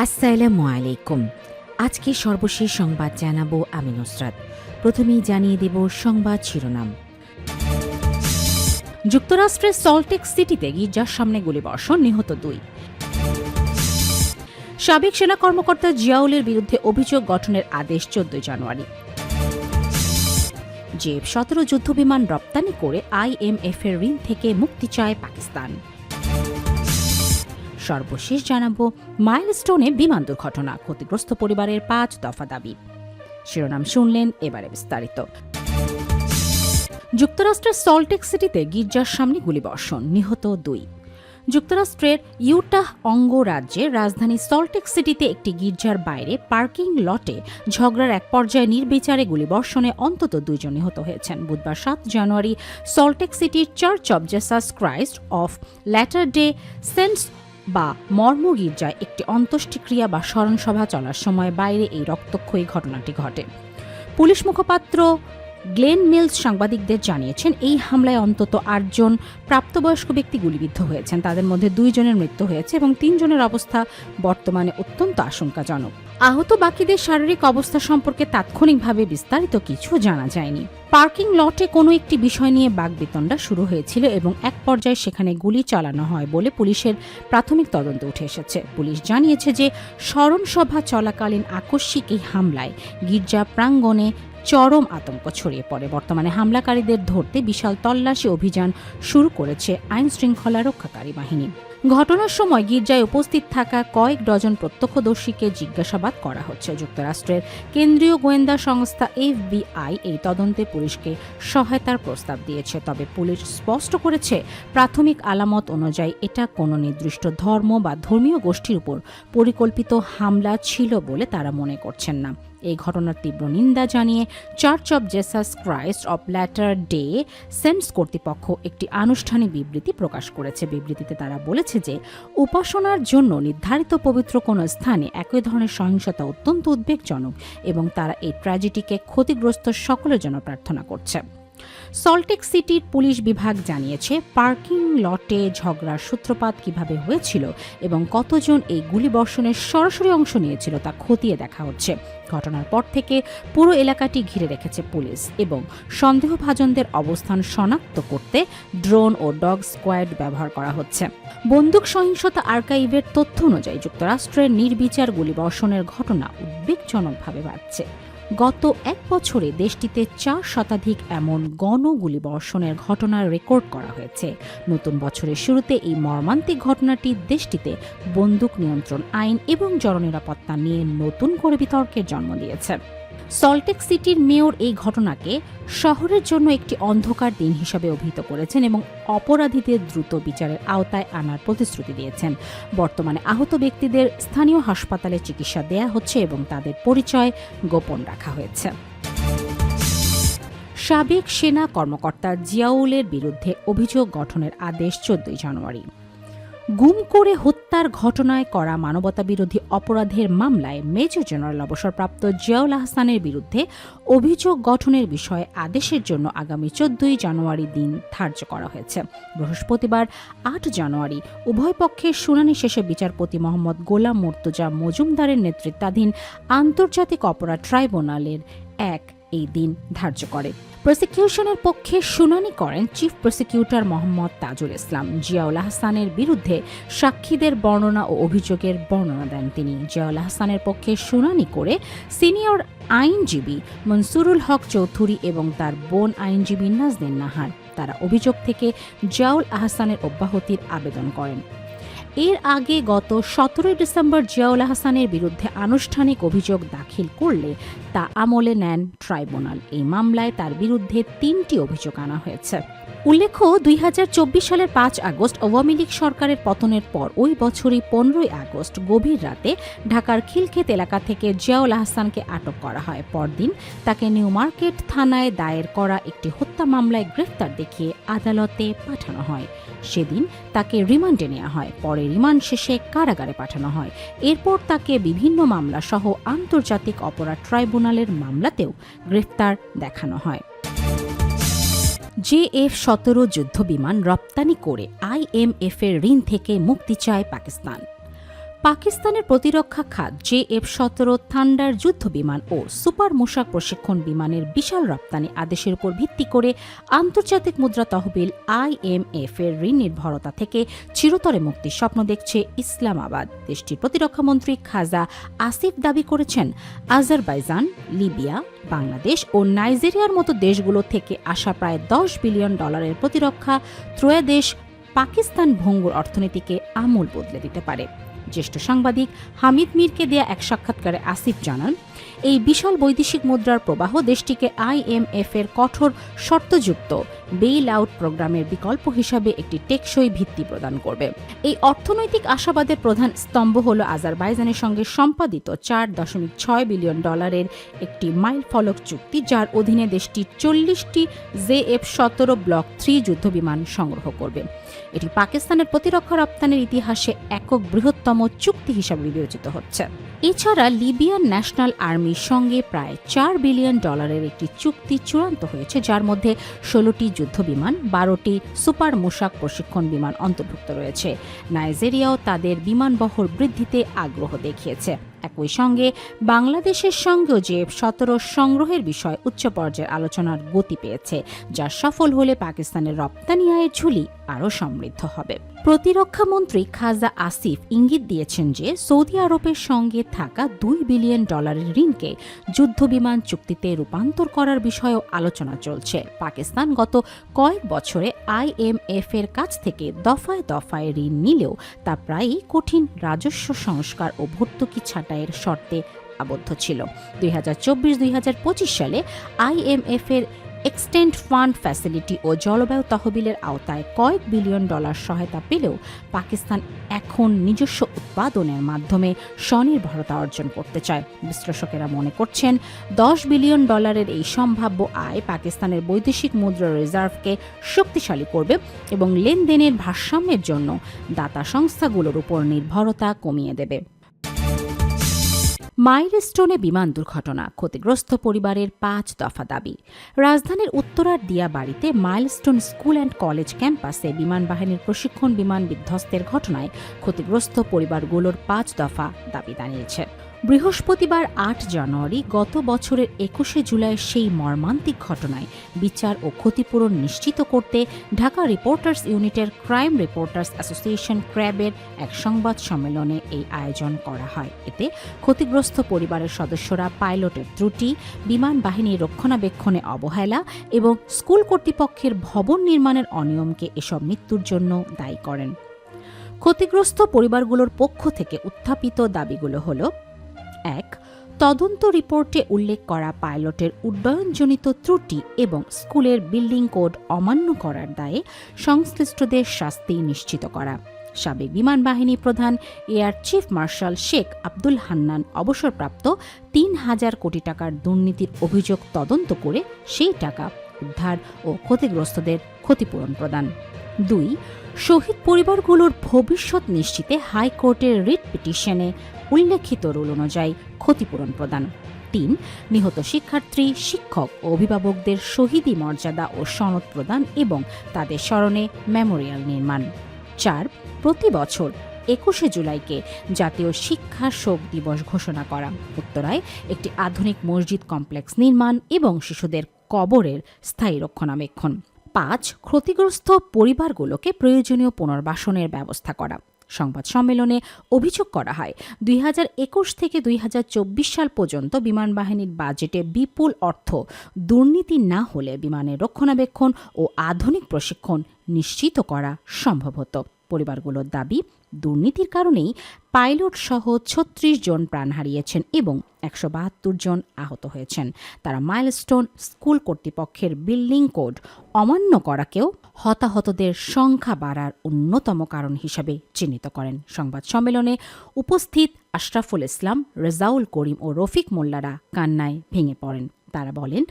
আসসালামু আলাইকুম। আজকে সর্বশেষ সংবাদ জানাবো আমি নুসরাত। প্রথমেই জানিয়ে দেব সংবাদ শিরোনাম। যুক্তরাষ্ট্রের সল্টলেক সিটিতে গির্জার সামনে গুলিবর্ষণ, নিহত 2। সাবেক সেনা কর্মকর্তা জিয়াউলের বিরুদ্ধে অভিযোগ গঠনের আদেশ 14 জানুয়ারি। F-17 যুদ্ধবিমান রপ্তানি করে IMF এর ঋণ থেকে মুক্তি চায় পাকিস্তান। সর্বশেষ জানাবো মাইলস্টোনে বিমান দুর্ঘটনা, ক্ষতিগ্রস্ত পরিবারের 5 দফা দাবি। শিরোনাম শুনলেন, এবারে বিস্তারিত। যুক্তরাষ্ট্রের সল্টলেক সিটিতে গির্জার সামনে গুলিবর্ষণ, নিহত 2। যুক্তরাষ্ট্রের ইউটাহ অঙ্গরাজ্যের রাজধানী সল্টলেক সিটিতে একটি গির্জার বাইরে পার্কিং লটে ঝগড়ার এক পর্যায়ে নির্বিচারে গুলিবর্ষণে অন্তত 2 জন নিহত হয়েছেন। বুধবার 7 জানুয়ারি সল্টলেক সিটির Church of Jesus Christ of Latter Day Saints বা মর্ম গির্জায় একটি অন্ত্যেষ্টিক্রিয়া বা স্মরণসভা চলার সময় বাইরে এই রক্তক্ষয়ী ঘটনাটি ঘটে। পুলিশ মুখপাত্র গ্লেন মিলস সাংবাদিকদের জানিয়েছেন, এই হামলায় অন্তত 8 জন প্রাপ্তবয়স্ক ব্যক্তি গুলিবিদ্ধ হয়েছেন। তাদের মধ্যে 2 জনের মৃত্যু হয়েছে এবং 3 জনের অবস্থা বর্তমানে অত্যন্ত আশঙ্কাজনক। আহত বাকিদের শারীরিক অবস্থা সম্পর্কে তাৎক্ষণিকভাবে বিস্তারিত কিছু জানা যায়নি। পার্কিং লটে কোনো একটি বিষয় নিয়ে বাকবিতণ্ডা শুরু হয়েছিল এবং এক পর্যায়ে সেখানে গুলি চালানো হয় বলে পুলিশের প্রাথমিক তদন্তে উঠে এসেছে। পুলিশ জানিয়েছে যে স্মরণসভা চলাকালীন আকস্মিক এই হামলায় গির্জা প্রাঙ্গণে চরম আতঙ্ক ছড়িয়ে পড়ে। বর্তমানে হামলাকারীদের ধরতে বিশাল তল্লাশি অভিযান শুরু করেছে আইন শৃঙ্খলা রক্ষাকারী বাহিনী। ঘটনার সময় গির্জায় উপস্থিত থাকা কয়েক ডজন প্রত্যক্ষদর্শীকে জিজ্ঞাসাবাদ করা হচ্ছে। যুক্তরাষ্ট্রের কেন্দ্রীয় গোয়েন্দা সংস্থা FBI এই তদন্তে পুলিশকে সহায়তার প্রস্তাব দিয়েছে। তবে পুলিশ স্পষ্ট করেছে, প্রাথমিক আলামত অনুযায়ী এটা কোনো নির্দিষ্ট ধর্ম বা ধর্মীয় গোষ্ঠীর উপর পরিকল্পিত হামলা ছিল বলে তারা মনে করছেন না। এই ঘটনার তীব্র নিন্দা জানিয়ে Church of Jesus Christ of Latter Day Saints কর্তৃপক্ষ একটি আনুষ্ঠানিক বিবৃতি প্রকাশ করেছে। বিবৃতিতে তারা বলেছে যে উপাসনার জন্য নির্ধারিত পবিত্র কোনো স্থানে একই ধরনের সহিংসতা অত্যন্ত উদ্বেগজনক এবং তারা এই ট্র্যাজেডিকে ক্ষতিগ্রস্ত সকলের জন্য প্রার্থনা করছে। সল্টলেক সিটির পুলিশ বিভাগ জানিয়েছে, পার্কিং লটে ঝগড়ার সূত্রপাত কিভাবে হয়েছিল এবং কতজন এই গুলিবর্ষণের সরাসরি অংশ নিয়েছিল তা খতিয়ে দেখা হচ্ছে। ঘটনার পর থেকে পুরো এলাকাটি ঘিরে রেখেছে পুলিশ এবং সন্দেহভাজনদের অবস্থান শনাক্ত করতে ড্রোন ও ডগ স্কোয়াড ব্যবহার করা হচ্ছে। বন্দুক সহিংসতা আর্কাইভের তথ্য অনুযায়ী যুক্তরাষ্ট্রের নির্বিচার গুলিবর্ষণের ঘটনা উদ্বেগজনকভাবে বাড়ছে। গত 1 বছরে দেশটিতে 4 শতাধিক এমন গণগুলিবর্ষণের ঘটনার রেকর্ড করা হয়েছে। নতুন বছরের শুরুতে এই মর্মান্তিক ঘটনাটি দেশটিতে বন্দুক নিয়ন্ত্রণ আইন এবং জননিরাপত্তা নিয়ে নতুন করে বিতর্কের জন্ম দিয়েছে। সল্টলেক সিটির মেয়র এই ঘটনাকে শহরের জন্য একটি অন্ধকার দিন হিসাবে অভিহিত করেছেন এবং অপরাধীদের দ্রুত বিচারের আওতায় আনার প্রতিশ্রুতি দিয়েছেন। বর্তমানে আহত ব্যক্তিদের স্থানীয় হাসপাতালে চিকিৎসা দেয়া হচ্ছে এবং তাদের পরিচয় গোপন রাখা হয়েছে। সাবেক সেনা কর্মকর্তা জিয়াউলের বিরুদ্ধে অভিযোগ গঠনের আদেশ 14 জানুয়ারি। গুম করে হত্যার ঘটনায় করা মানবতাবিরোধী অপরাধের মামলায় মেজর জেনারেল অবসরপ্রাপ্ত জিয়াউল আহসানের বিরুদ্ধে অভিযোগ গঠনের বিষয়ে আদেশের জন্য আগামী 14 জানুয়ারি দিন ধার্য করা হয়েছে। বৃহস্পতিবার 8 জানুয়ারি উভয় পক্ষের শুনানি শেষে বিচারপতি মোহাম্মদ গোলাম মুর্তজা মজুমদারের নেতৃত্বাধীন আন্তর্জাতিক অপরাধ ট্রাইব্যুনালের এই দিন ধার্য করে। প্রসিকিউশনের পক্ষে শুনানি করেন চিফ প্রসিকিউটর মোহাম্মদ তাজুল ইসলাম। জিয়াউল আহসানের বিরুদ্ধে সাক্ষীদের বর্ণনা ও অভিযোগের বর্ণনা দেন তিনি। জিয়াউল আহসানের পক্ষে শুনানি করে সিনিয়র আইনজীবী মনসুরুল হক চৌধুরী এবং তার বোন আইনজীবী নাজনীন নাহার তারা অভিযোগ থেকে জিয়াউল আহসানের অব্যাহতির আবেদন করেন। এর আগে গত 17 ডিসেম্বর জিয়াউল আহসানের বিরুদ্ধে আনুষ্ঠানিক অভিযোগ দাখিল করলে তা আমলে নেন ট্রাইব্যুনাল। এই মামলায় তার বিরুদ্ধে 3টি অভিযোগ আনা হয়েছে। উল্লেখ্য, 2024 সালের 5 আগস্ট আওয়ামী লীগ সরকারের পতনের পর ওই বছরই 15 আগস্ট গভীর রাতে ঢাকার খিলক্ষেত এলাকা থেকে জিয়াউল আহসানকে আটক করা হয়। পরদিন তাকে নিউ মার্কেট থানায় দায়ের করা একটি হত্যা মামলায় গ্রেফতার দেখিয়ে আদালতে পাঠানো হয়। সেদিন তাকে রিমান্ডে নেওয়া হয়। পরে রিমান্ড শেষে কারাগারে পাঠানো হয়। এরপর তাকে বিভিন্ন মামলা সহ আন্তর্জাতিক অপরাধ ট্রাইব্যুনালের মামলাতেও গ্রেফতার দেখানো হয়। F-17 যুদ্ধবিমান রপ্তানি করে IMF এর ঋণ থেকে মুক্তি চায় পাকিস্তান। পাকিস্তানের প্রতিরক্ষা খাত JF-17 থান্ডার যুদ্ধ বিমান ও সুপার মুশাক প্রশিক্ষণ বিমানের বিশাল রপ্তানি আদেশের উপর ভিত্তি করে আন্তর্জাতিক মুদ্রা তহবিল IMF এর ঋণ নির্ভরতা থেকে চিরতরে মুক্তির স্বপ্ন দেখছে ইসলামাবাদ। দেশটির প্রতিরক্ষামন্ত্রী খাজা আসিফ দাবি করেছেন, আজারবাইজান, লিবিয়া, বাংলাদেশ ও নাইজেরিয়ার মতো দেশগুলো থেকে আসা প্রায় $10 বিলিয়ন প্রতিরক্ষা ত্রয়োদেশ পাকিস্তান ভঙ্গুর অর্থনীতিকে আমূল বদলে দিতে পারে। জ্যেষ্ঠ সাংবাদিক হামিদ মিরকে দেয়া এক সাক্ষাৎকারে আসিফ জানান, এই বিশাল বৈদেশিক মুদ্রার প্রবাহ দেশটিকে IMF এর কঠোর শর্তযুক্ত বেইল আউট প্রোগ্রামের বিকল্প হিসাবে একটি টেকসই ভিত্তি প্রদান করবে। এই অর্থনৈতিক আশাবাদের প্রধান স্তম্ভ হল আজারবাইজানের সঙ্গে সম্পাদিত $4.6 বিলিয়ন একটি মাইল ফলক চুক্তি, যার অধীনে দেশটি 40টি JF-17 ব্লক 3 যুদ্ধবিমান সংগ্রহ করবে। এটি পাকিস্তানের প্রতিরক্ষা রপ্তানির ইতিহাসে একক বৃহত্তম চুক্তি হিসাবে বিবেচিত হচ্ছে। এছাড়া লিবিয়ান ন্যাশনাল আর্মির সঙ্গে প্রায় $4 বিলিয়ন একটি চুক্তি চূড়ান্ত হয়েছে, যার মধ্যে 16টি যুদ্ধবিমান, 12টি সুপার মুশাক প্রশিক্ষণ বিমান অন্তর্ভুক্ত রয়েছে। নাইজেরিয়াও তাদের বিমানবহর বৃদ্ধিতে আগ্রহ দেখিয়েছে। একই সঙ্গে বাংলাদেশের সঙ্গেও JF-17 সংগ্রহের বিষয়ে উচ্চ পর্যায়ের আলোচনার গতি পেয়েছে, যা সফল হলে পাকিস্তানের রপ্তানি আয়ের ঝুলি আরও সমৃদ্ধ হবে। প্রতিরক্ষা মন্ত্রী খাজা আসিফ ইঙ্গিত দিয়েছেন যে সৌদি আরবের সঙ্গে থাকা $2 বিলিয়ন ঋণকে যুদ্ধবিমান চুক্তিতে রূপান্তর করার বিষয়েও আলোচনা চলছে। পাকিস্তান গত কয়েক বছরে IMF এর কাছ থেকে দফায় দফায় ঋণ নিলেও তা প্রায়ই কঠিন রাজস্ব সংস্কার ও ভর্তুকি ছাঁটাইয়ের শর্তে আবদ্ধ ছিল। 2024-2025 সালে IMF এর এক্সটেন্ড ফান্ড ফ্যাসিলিটি ও জলবায়ু তহবিলের আওতায় কয়েক বিলিয়ন ডলার সহায়তা পেলেও পাকিস্তান এখন নিজস্ব উৎপাদনের মাধ্যমে স্বনির্ভরতা অর্জন করতে চায়। বিশ্লেষকেরা মনে করছেন, $10 বিলিয়ন এই সম্ভাব্য আয় পাকিস্তানের বৈদেশিক মুদ্রা রিজার্ভকে শক্তিশালী করবে এবং লেনদেনের ভারসাম্যের জন্য দাতা সংস্থাগুলোর উপর নির্ভরতা কমিয়ে দেবে। মাইলস্টোনে বিমান দুর্ঘটনা, ক্ষতিগ্রস্ত পরিবারের 5 দফা দাবি। রাজধানীর উত্তরার দিয়াবাড়িতে মাইলস্টোন স্কুল অ্যান্ড কলেজ ক্যাম্পাসে বিমান বাহিনীর প্রশিক্ষণ বিমান বিধ্বস্তের ঘটনায় ক্ষতিগ্রস্ত পরিবারগুলোর 5 দফা দাবি জানিয়েছে। বৃহস্পতিবার 8 জানুয়ারি গত বছরের 21শে জুলাই সেই মর্মান্তিক ঘটনায় বিচার ও ক্ষতিপূরণ নিশ্চিত করতে ঢাকা রিপোর্টার্স ইউনিটের ক্রাইম রিপোর্টার্স অ্যাসোসিয়েশন ক্র্যাবের এক সংবাদ সম্মেলনে এই আয়োজন করা হয়। এতে ক্ষতিগ্রস্ত পরিবারের সদস্যরা পাইলটের ত্রুটি, বিমান বাহিনীর রক্ষণাবেক্ষণে অবহেলা এবং স্কুল কর্তৃপক্ষের ভবন নির্মাণের অনিয়মকে এসব মৃত্যুর জন্য দায়ী করেন। ক্ষতিগ্রস্ত পরিবারগুলোর পক্ষ থেকে উত্থাপিত দাবিগুলো হল: 1. তদন্ত রিপোর্টে উল্লেখ করা পাইলটের উড্ডয়নজনিত ত্রুটি এবং স্কুলের বিল্ডিং কোড অমান্য করার দায়ে সংশ্লিষ্টদের শাস্তি নিশ্চিত করা। সাবেক বিমান বাহিনী প্রধান air chief marshal Sheikh Abdul Hannan অবসরপ্রাপ্ত 3,000 কোটি টাকার দুর্নীতির অভিযোগ তদন্ত করে সেই টাকা উদ্ধার ও ক্ষতিগ্রস্তদের ক্ষতিপূরণ প্রদান। 2. শহীদ পরিবারগুলোর ভবিষ্যৎ নিশ্চিতে হাইকোর্টের রিট পিটিশনে উল্লেখিত রুল অনুযায়ী ক্ষতিপূরণ প্রদান। 3. নিহত শিক্ষার্থী, শিক্ষক ও অভিভাবকদের শহীদি মর্যাদা ও সনদ প্রদান এবং তাদের স্মরণে মেমোরিয়াল নির্মাণ। 4. প্রতি বছর 21শে জুলাইকে জাতীয় শিক্ষা শোক দিবস ঘোষণা করা। উত্তরায় একটি আধুনিক মসজিদ কমপ্লেক্স নির্মাণ এবং শিশুদের কবরের স্থায়ী রক্ষণাবেক্ষণ। 5. ক্ষতিগ্রস্ত পরিবারগুলোকে প্রয়োজনীয় পুনর্বাসনের ব্যবস্থা করা। সংবাদ সম্মেলনে অভিযোগ করা হয়, 2021 থেকে 2024 সাল পর্যন্ত বিমান বাহিনীর বাজেটে বিপুল অর্থ দুর্নীতি না হলে বিমানের রক্ষণাবেক্ষণ ও আধুনিক প্রশিক্ষণ নিশ্চিত করা সম্ভব হতো। পরিবারগুলোর দাবি, দুর্নীতির কারণেই পাইলট সহ 36 জন প্রাণ হারিয়েছেন এবং 172 জন আহত হয়েছেন। তারা মাইলস্টোন স্কুল কর্তৃপক্ষের বিল্ডিং কোড অমান্য করাকেও হতাহতদের সংখ্যা বাড়ার অন্যতম কারণ হিসাবে চিহ্নিত করেন। সংবাদ সম্মেলনে উপস্থিত আশরাফুল ইসলাম, রেজাউল করিম ও রফিক মোল্লারা কান্নায় ভেঙে পড়েন। তারা বলেন,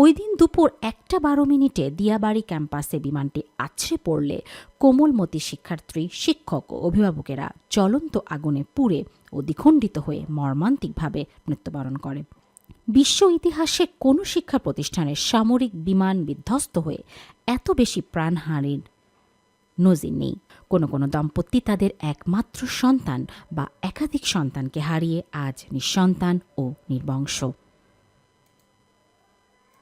ওই দিন দুপুর 1:12 দিয়াবাড়ি ক্যাম্পাসে বিমানটি আছড়ে পড়লে কোমলমতি শিক্ষার্থী, শিক্ষক ও অভিভাবকেরা জ্বলন্ত আগুনে পুড়ে ও দ্বিখণ্ডিত হয়ে মর্মান্তিকভাবে মৃত্যুবরণ করে। বিশ্ব ইতিহাসে কোনো শিক্ষা প্রতিষ্ঠানের সামরিক বিমান বিধ্বস্ত হয়ে এত বেশি প্রাণহানির নজির নেই। কোনো কোনো দম্পতি তাদের একমাত্র সন্তান বা একাধিক সন্তানকে হারিয়ে আজ নিঃসন্তান ও নির্বংশ।